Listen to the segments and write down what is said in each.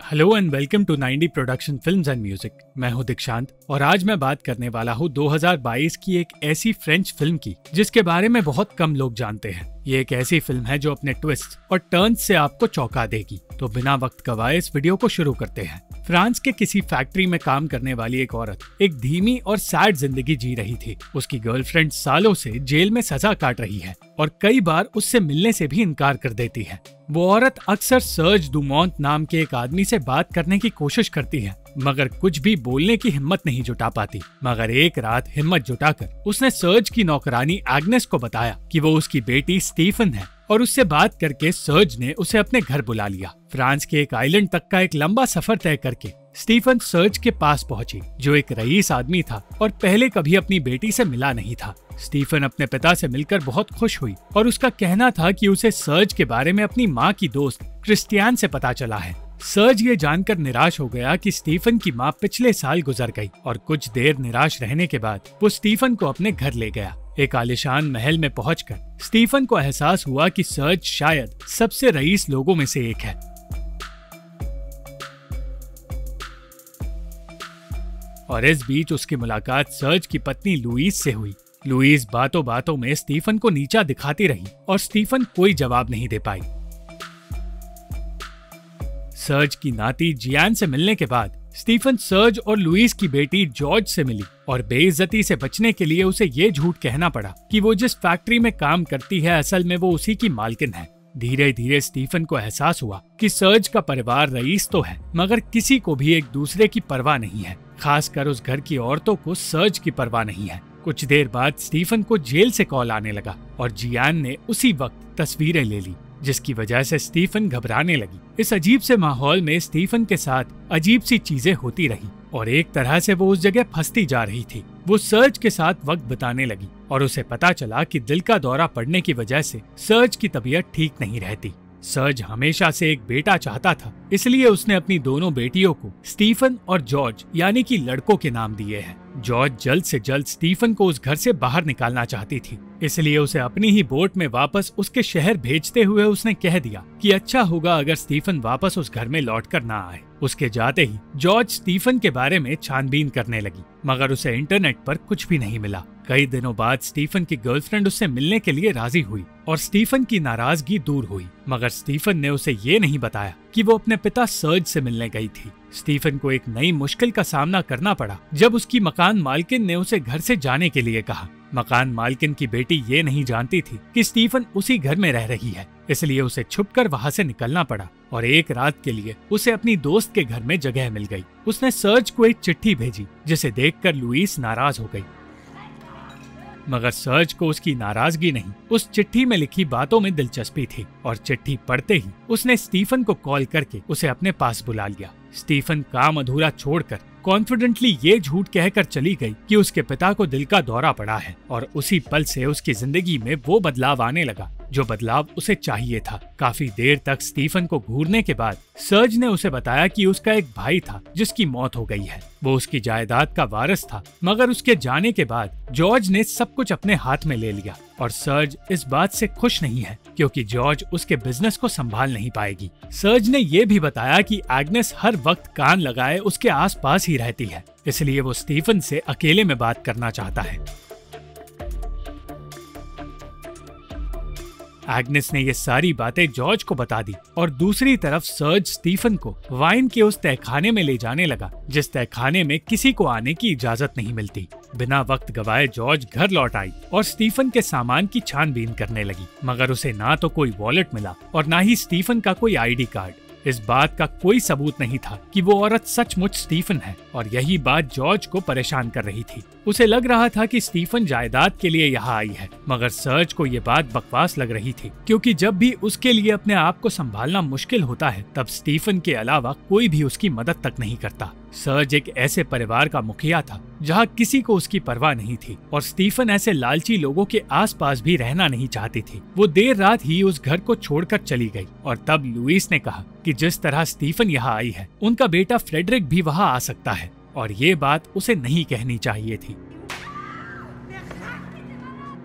Hello and welcome to 90 production films and music. मैं हूं दीक्षांत और आज मैं बात करने वाला हूं 2022 की एक ऐसी फ्रेंच फिल्म की जिसके बारे में बहुत कम लोग जानते हैं। ये एक ऐसी फिल्म है जो अपने ट्विस्ट और टर्न्स से आपको चौंका देगी। तो बिना वक्त गवाए इस वीडियो को शुरू करते हैं। फ्रांस के किसी फैक्ट्री में काम करने वाली एक औरत एक धीमी और सैड जिंदगी जी रही थी। उसकी गर्लफ्रेंड सालों से जेल में सजा काट रही है और कई बार उससे मिलने से भी इनकार कर देती है। वो औरत अक्सर सर्ज दुमोंत नाम के एक आदमी से बात करने की कोशिश करती है मगर कुछ भी बोलने की हिम्मत नहीं जुटा पाती। मगर एक रात हिम्मत जुटाकर उसने सर्ज की नौकरानी एग्नेस को बताया कि वो उसकी बेटी स्टीफन है और उससे बात करके सर्ज ने उसे अपने घर बुला लिया। फ्रांस के एक आइलैंड तक का एक लंबा सफर तय करके स्टीफन सर्ज के पास पहुंची जो एक रईस आदमी था और पहले कभी अपनी बेटी से मिला नहीं था। स्टीफन अपने पिता से मिलकर बहुत खुश हुई और उसका कहना था कि उसे सर्ज के बारे में अपनी माँ की दोस्त क्रिस्टियान से पता चला है। सर्ज ये जानकर निराश हो गया कि स्टीफन की माँ पिछले साल गुजर गई और कुछ देर निराश रहने के बाद वो स्टीफन को अपने घर ले गया। एक आलीशान महल में पहुंचकर स्टीफन को एहसास हुआ कि सर्ज शायद सबसे रईस लोगों में से एक है। और इस बीच उसकी मुलाकात सर्ज की पत्नी लुईस से हुई। लुईस बातों बातों में स्टीफन को नीचा दिखाती रही और स्टीफन कोई जवाब नहीं दे पाई। सर्ज की नाती जियान से मिलने के बाद स्टीफन सर्ज और लुईस की बेटी जॉर्ज से मिली और बेइज्जती से बचने के लिए उसे ये झूठ कहना पड़ा कि वो जिस फैक्ट्री में काम करती है असल में वो उसी की मालकिन है। धीरे धीरे स्टीफन को एहसास हुआ कि सर्ज का परिवार रईस तो है मगर किसी को भी एक दूसरे की परवाह नहीं है। खासकर उस घर की औरतों को सर्ज की परवाह नहीं है। कुछ देर बाद स्टीफन को जेल से कॉल आने लगा और जियान ने उसी वक्त तस्वीरें ले ली जिसकी वजह से स्टीफन घबराने लगी। इस अजीब से माहौल में स्टीफन के साथ अजीब सी चीजें होती रही और एक तरह से वो उस जगह फंसती जा रही थी। वो सर्ज के साथ वक्त बिताने लगी और उसे पता चला कि दिल का दौरा पड़ने की वजह से सर्ज की तबीयत ठीक नहीं रहती। सर्ज हमेशा से एक बेटा चाहता था इसलिए उसने अपनी दोनों बेटियों को स्टीफन और जॉर्ज यानी कि लड़कों के नाम दिए हैं। जॉर्ज जल्द से जल्द स्टीफन को उस घर से बाहर निकालना चाहती थी इसलिए उसे अपनी ही बोट में वापस उसके शहर भेजते हुए उसने कह दिया कि अच्छा होगा अगर स्टीफन वापस उस घर में लौटकर ना आए। उसके जाते ही जॉर्ज स्टीफन के बारे में छानबीन करने लगी मगर उसे इंटरनेट पर कुछ भी नहीं मिला। कई दिनों बाद स्टीफन की गर्लफ्रेंड उससे मिलने के लिए राजी हुई और स्टीफन की नाराजगी दूर हुई मगर स्टीफन ने उसे ये नहीं बताया कि वो अपने पिता सर्ज से मिलने गई थी। स्टीफन को एक नई मुश्किल का सामना करना पड़ा जब उसकी मकान मालकिन ने उसे घर से जाने के लिए कहा। मकान मालकिन की बेटी ये नहीं जानती थी कि स्टीफन उसी घर में रह रही है इसलिए उसे छुपकर वहाँ से निकलना पड़ा और एक रात के लिए उसे अपनी दोस्त के घर में जगह मिल गई। उसने सर्ज को एक चिट्ठी भेजी जिसे देखकर लुईस नाराज हो गई मगर सर्ज को उसकी नाराजगी नहीं उस चिट्ठी में लिखी बातों में दिलचस्पी थी और चिट्ठी पढ़ते ही उसने स्टीफन को कॉल करके उसे अपने पास बुला लिया। स्टीफन काम अधूरा छोड़कर कॉन्फिडेंटली ये झूठ कहकर चली गई कि उसके पिता को दिल का दौरा पड़ा है और उसी पल से उसकी जिंदगी में वो बदलाव आने लगा जो बदलाव उसे चाहिए था। काफी देर तक स्टीफन को घूरने के बाद सर्ज ने उसे बताया कि उसका एक भाई था जिसकी मौत हो गई है। वो उसकी जायदाद का वारिस था मगर उसके जाने के बाद जॉर्ज ने सब कुछ अपने हाथ में ले लिया और सर्ज इस बात से खुश नहीं है क्योंकि जॉर्ज उसके बिजनेस को संभाल नहीं पाएगी। सर्ज ने ये भी बताया कि एग्नेस हर वक्त कान लगाए उसके आसपास ही रहती है इसलिए वो स्टीफन से अकेले में बात करना चाहता है। एग्नेस ने ये सारी बातें जॉर्ज को बता दी और दूसरी तरफ सर्ज स्टीफन को वाइन के उस तहखाने में ले जाने लगा जिस तहखाने में किसी को आने की इजाजत नहीं मिलती। बिना वक्त गवाए जॉर्ज घर लौट आई और स्टीफन के सामान की छानबीन करने लगी मगर उसे ना तो कोई वॉलेट मिला और ना ही स्टीफन का कोई आईडी कार्ड। इस बात का कोई सबूत नहीं था कि वो औरत सचमुच स्टीफन है और यही बात जॉर्ज को परेशान कर रही थी। उसे लग रहा था कि स्टीफन जायदाद के लिए यहाँ आई है मगर सर्ज को ये बात बकवास लग रही थी क्योंकि जब भी उसके लिए अपने आप को संभालना मुश्किल होता है तब स्टीफन के अलावा कोई भी उसकी मदद तक नहीं करता। सर्ज एक ऐसे परिवार का मुखिया था जहाँ किसी को उसकी परवाह नहीं थी और स्टीफन ऐसे लालची लोगों के आसपास भी रहना नहीं चाहती थी। वो देर रात ही उस घर को छोड़कर चली गई और तब लुईस ने कहा कि जिस तरह स्टीफन यहाँ आई है उनका बेटा फ्रेडरिक भी वहाँ आ सकता है और ये बात उसे नहीं कहनी चाहिए थी।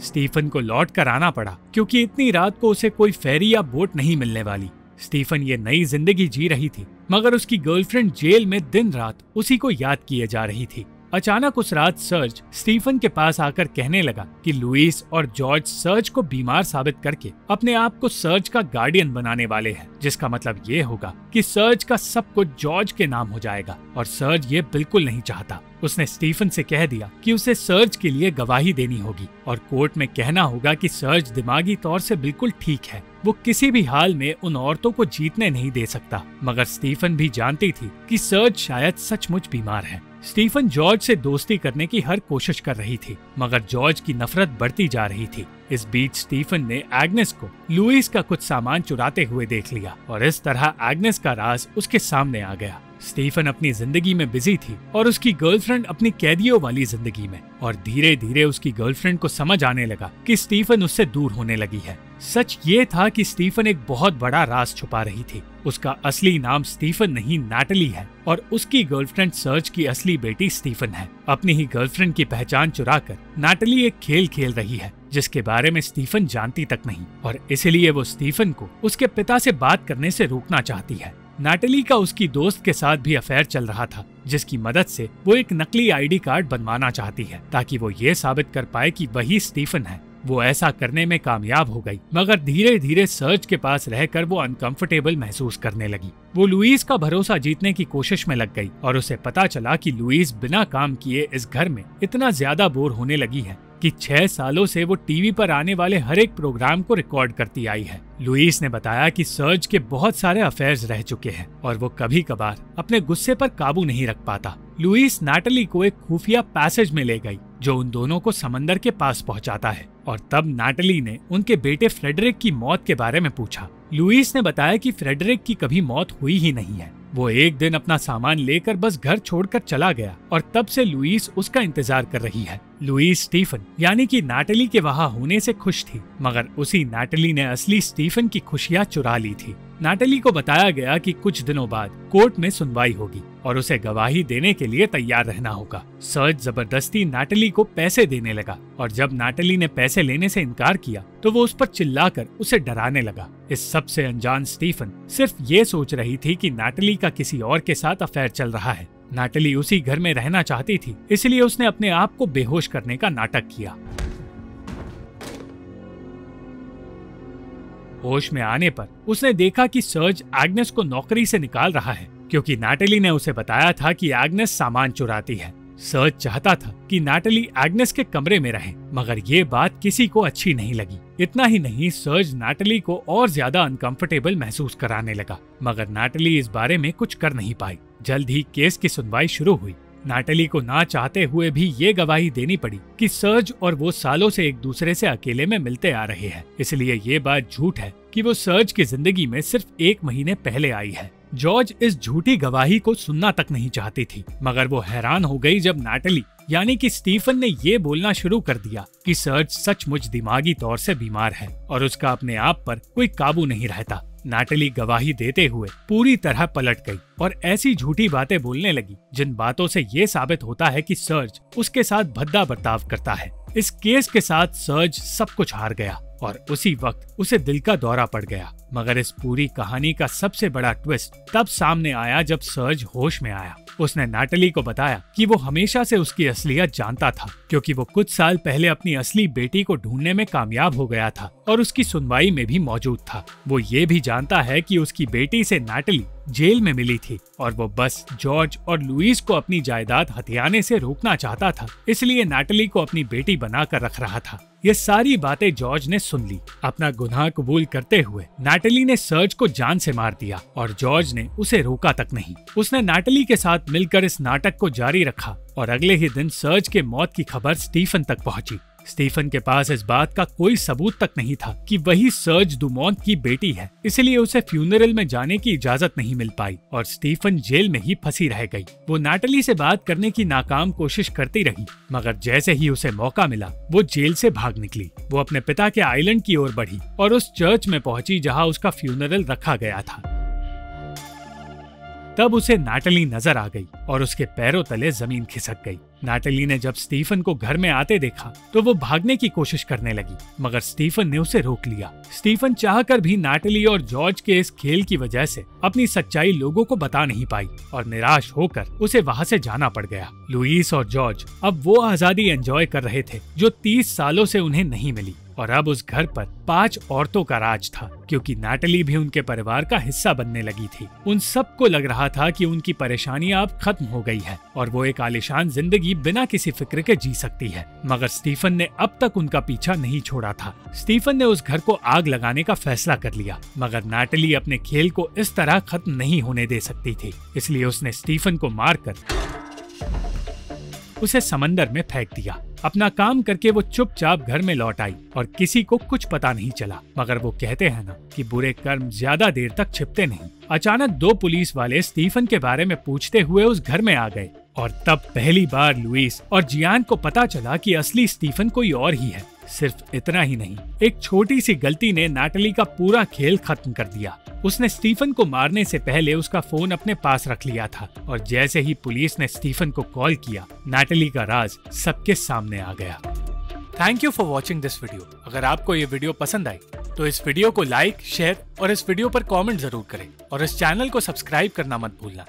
स्टीफन को लौट कर आना पड़ा क्योंकि इतनी रात को उसे कोई फेरी या बोट नहीं मिलने वाली। स्टीफन ये नई जिंदगी जी रही थी, मगर उसकी गर्लफ्रेंड जेल में दिन रात उसी को याद किए जा रही थी। अचानक उस रात सर्ज स्टीफन के पास आकर कहने लगा कि लुइस और जॉर्ज सर्ज को बीमार साबित करके अपने आप को सर्ज का गार्डियन बनाने वाले हैं, जिसका मतलब ये होगा कि सर्ज का सब कुछ जॉर्ज के नाम हो जाएगा और सर्ज ये बिल्कुल नहीं चाहता। उसने स्टीफन से कह दिया कि उसे सर्ज के लिए गवाही देनी होगी और कोर्ट में कहना होगा कि सर्ज दिमागी तौर से बिल्कुल ठीक है, वो किसी भी हाल में उन औरतों को जीतने नहीं दे सकता। मगर स्टीफन भी जानती थी कि सर्ज शायद सचमुच बीमार है। स्टीफन जॉर्ज से दोस्ती करने की हर कोशिश कर रही थी, मगर जॉर्ज की नफरत बढ़ती जा रही थी। इस बीच स्टीफन ने एग्नेस को लुइस का कुछ सामान चुराते हुए देख लिया और इस तरह एग्नेस का राज उसके सामने आ गया। स्टीफन अपनी जिंदगी में बिजी थी और उसकी गर्लफ्रेंड अपनी कैदियों वाली जिंदगी में, और धीरे धीरे उसकी गर्लफ्रेंड को समझ आने लगा कि स्टीफन उससे दूर होने लगी है। सच ये था कि स्टीफन एक बहुत बड़ा राज छुपा रही थी। उसका असली नाम स्टीफन नहीं नैटली है और उसकी गर्लफ्रेंड सर्ज की असली बेटी स्टीफन है। अपनी ही गर्लफ्रेंड की पहचान चुराकर नैटली एक खेल खेल रही है जिसके बारे में स्टीफन जानती तक नहीं, और इसलिए वो स्टीफन को उसके पिता से बात करने से रोकना चाहती है। नैटली का उसकी दोस्त के साथ भी अफेयर चल रहा था, जिसकी मदद से वो एक नकली आईडी कार्ड बनवाना चाहती है ताकि वो ये साबित कर पाए कि वही स्टीफन है। वो ऐसा करने में कामयाब हो गई, मगर धीरे धीरे सर्ज के पास रहकर वो अनकंफर्टेबल महसूस करने लगी। वो लुइस का भरोसा जीतने की कोशिश में लग गई और उसे पता चला कि लुइस बिना काम किए इस घर में इतना ज्यादा बोर होने लगी है कि 6 सालों से वो टीवी पर आने वाले हर एक प्रोग्राम को रिकॉर्ड करती आई है। लुइस ने बताया कि सर्ज के बहुत सारे अफेयर्स रह चुके हैं और वो कभी कभार अपने गुस्से पर काबू नहीं रख पाता। लुइस नैटली को एक खुफिया पैसेज में ले गई जो उन दोनों को समंदर के पास पहुंचाता है, और तब नैटली ने उनके बेटे फ्रेडरिक की मौत के बारे में पूछा। लुइस ने बताया कि फ्रेडरिक की कभी मौत हुई ही नहीं है। वो एक दिन अपना सामान लेकर बस घर छोड़कर चला गया और तब से लुइस उसका इंतजार कर रही है। लुइस स्टीफन यानी कि नैटली के वहाँ होने से खुश थी, मगर उसी नैटली ने असली स्टीफन की खुशियाँ चुरा ली थी। नैटली को बताया गया कि कुछ दिनों बाद कोर्ट में सुनवाई होगी और उसे गवाही देने के लिए तैयार रहना होगा। सर्ज जबरदस्ती नैटली को पैसे देने लगा और जब नैटली ने पैसे लेने से इनकार किया तो वो उस पर चिल्लाकर उसे डराने लगा। इस सब से अनजान स्टीफन सिर्फ ये सोच रही थी कि नैटली का किसी और के साथ अफेयर चल रहा है। नैटली उसी घर में रहना चाहती थी, इसलिए उसने अपने आप को बेहोश करने का नाटक किया। होश में आने पर उसने देखा कि सर्ज एग्नेस को नौकरी से निकाल रहा है, क्योंकि नैटली ने उसे बताया था कि एग्नेस सामान चुराती है। सर्ज चाहता था कि नैटली एग्नेस के कमरे में रहे, मगर ये बात किसी को अच्छी नहीं लगी। इतना ही नहीं, सर्ज नैटली को और ज्यादा अनकंफर्टेबल महसूस कराने लगा, मगर नैटली इस बारे में कुछ कर नहीं पाई। जल्द ही केस की सुनवाई शुरू हुई। नैटली को ना चाहते हुए भी ये गवाही देनी पड़ी कि सर्ज और वो सालों से एक दूसरे से अकेले में मिलते आ रहे हैं, इसलिए ये बात झूठ है कि वो सर्ज की जिंदगी में सिर्फ 1 महीने पहले आई है। जॉर्ज इस झूठी गवाही को सुनना तक नहीं चाहती थी, मगर वो हैरान हो गई जब नैटली यानी कि स्टीफन ने ये बोलना शुरू कर दिया कि सर्ज सचमुच दिमागी तौर से बीमार है और उसका अपने आप पर कोई काबू नहीं रहता। नैटली गवाही देते हुए पूरी तरह पलट गई और ऐसी झूठी बातें बोलने लगी जिन बातों से ये साबित होता है कि सर्ज उसके साथ भद्दा बर्ताव करता है। इस केस के साथ सर्ज सब कुछ हार गया और उसी वक्त उसे दिल का दौरा पड़ गया। मगर इस पूरी कहानी का सबसे बड़ा ट्विस्ट तब सामने आया जब सर्ज होश में आया। उसने नैटली को बताया कि वो हमेशा से उसकी असलियत जानता था, क्योंकि वो कुछ साल पहले अपनी असली बेटी को ढूंढने में कामयाब हो गया था और उसकी सुनवाई में भी मौजूद था। वो ये भी जानता है कि उसकी बेटी से नैटली जेल में मिली थी और वो बस जॉर्ज और लुइस को अपनी जायदाद हथियाने से रोकना चाहता था, इसलिए नैटली को अपनी बेटी बनाकर रख रहा था। ये सारी बातें जॉर्ज ने सुन ली। अपना गुनाह कबूल करते हुए नैटली ने सर्ज को जान से मार दिया और जॉर्ज ने उसे रोका तक नहीं। उसने नैटली के साथ मिलकर इस नाटक को जारी रखा और अगले ही दिन सर्ज के मौत की खबर स्टीफन तक पहुंची। स्टीफन के पास इस बात का कोई सबूत तक नहीं था कि वही सर्ज दुमोंत की बेटी है, इसलिए उसे फ्यूनरल में जाने की इजाजत नहीं मिल पाई और स्टीफन जेल में ही फंसी रह गई। वो नैटली से बात करने की नाकाम कोशिश करती रही, मगर जैसे ही उसे मौका मिला वो जेल से भाग निकली। वो अपने पिता के आइलैंड की ओर बढ़ी और उस चर्च में पहुंची जहां उसका फ्यूनरल रखा गया था। तब उसे नैटली नजर आ गई और उसके पैरों तले जमीन खिसक गई। नाटली ने जब स्टीफन को घर में आते देखा तो वो भागने की कोशिश करने लगी, मगर स्टीफन ने उसे रोक लिया। स्टीफन चाहकर भी नाटली और जॉर्ज के इस खेल की वजह से अपनी सच्चाई लोगों को बता नहीं पाई और निराश होकर उसे वहाँ से जाना पड़ गया। लुइस और जॉर्ज अब वो आजादी एंजॉय कर रहे थे जो 30 सालों से उन्हें नहीं मिली, और अब उस घर पर 5 औरतों का राज था, क्योंकि नाटली भी उनके परिवार का हिस्सा बनने लगी थी। उन सबको लग रहा था कि उनकी परेशानियां अब खत्म हो गई है और वो एक आलीशान जिंदगी बिना किसी फिक्र के जी सकती है। मगर स्टीफन ने अब तक उनका पीछा नहीं छोड़ा था। स्टीफन ने उस घर को आग लगाने का फैसला कर लिया, मगर नाटली अपने खेल को इस तरह खत्म नहीं होने दे सकती थी, इसलिए उसने स्टीफन को मारकर उसे समंदर में फेंक दिया। अपना काम करके वो चुपचाप घर में लौट आई और किसी को कुछ पता नहीं चला। मगर वो कहते हैं ना कि बुरे कर्म ज्यादा देर तक छिपते नहीं। अचानक 2 पुलिस वाले स्टीफन के बारे में पूछते हुए उस घर में आ गए और तब पहली बार लुइस और जियान को पता चला कि असली स्टीफन कोई और ही है। सिर्फ इतना ही नहीं, एक छोटी सी गलती ने नाटली का पूरा खेल खत्म कर दिया। उसने स्टीफन को मारने से पहले उसका फोन अपने पास रख लिया था और जैसे ही पुलिस ने स्टीफन को कॉल किया, नाटली का राज सबके सामने आ गया। Thank you for watching this video. अगर आपको ये वीडियो पसंद आई तो इस वीडियो को लाइक, शेयर और इस वीडियो पर कमेंट जरूर करें और इस चैनल को सब्सक्राइब करना मत भूलना।